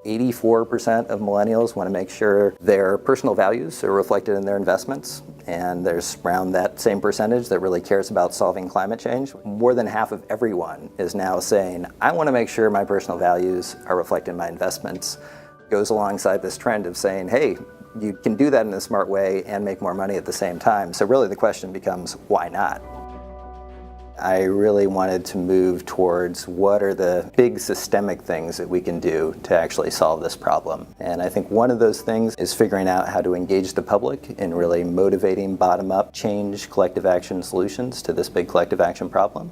84% of millennials want to make sure their personal values are reflected in their investments, and there's around that same percentage that really cares about solving climate change. More than half of everyone is now saying, I want to make sure my personal values are reflected in my investments. It goes alongside this trend of saying, hey, you can do that in a smart way and make more money at the same time. So really the question becomes, why not? I really wanted to move towards what are the big systemic things that we can do to actually solve this problem. And I think one of those things is figuring out how to engage the public in really motivating bottom-up change, collective action solutions to this big collective action problem.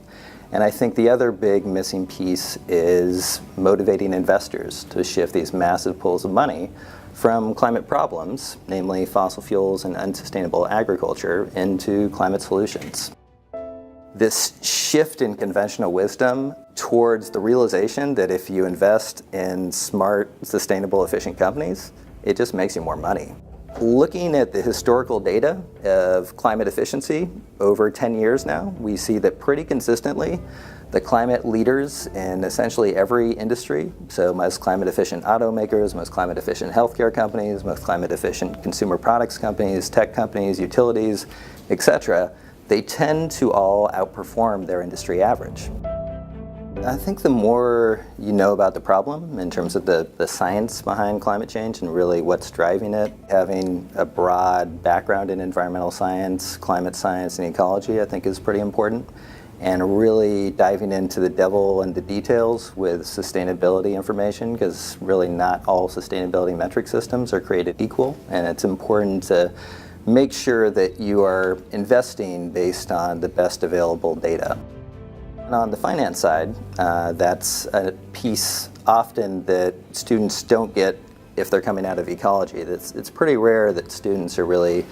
And I think the other big missing piece is motivating investors to shift these massive pools of money from climate problems, namely fossil fuels and unsustainable agriculture, into climate solutions. This shift in conventional wisdom towards the realization that if you invest in smart, sustainable, efficient companies, it just makes you more money. Looking at the historical data of climate efficiency over 10 years now, we see that pretty consistently the climate leaders in essentially every industry, so most climate efficient automakers, most climate efficient healthcare companies, most climate efficient consumer products companies, tech companies, utilities, etc., they tend to all outperform their industry average. I think the more you know about the problem in terms of the science behind climate change and really what's driving it, having a broad background in environmental science, climate science, and ecology, I think is pretty important. And really diving into the devil and the details with sustainability information, because really not all sustainability metric systems are created equal, and it's important to make sure that you are investing based on the best available data. And on the finance side, that's a piece often that students don't get if they're coming out of ecology. It's pretty rare that students are really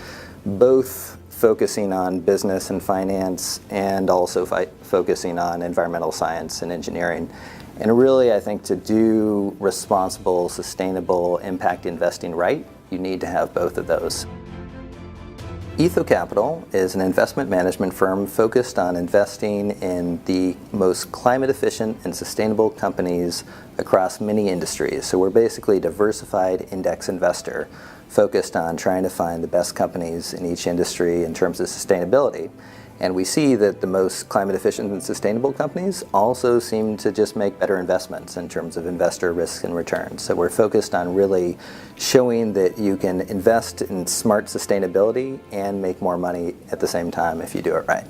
both focusing on business and finance and also focusing on environmental science and engineering. And really, I think to do responsible, sustainable impact investing right, you need to have both of those. Etho Capital is an investment management firm focused on investing in the most climate efficient and sustainable companies across many industries. So we're basically a diversified index investor focused on trying to find the best companies in each industry in terms of sustainability. And we see that the most climate efficient and sustainable companies also seem to just make better investments in terms of investor risk and returns. So we're focused on really showing that you can invest in smart sustainability and make more money at the same time if you do it right.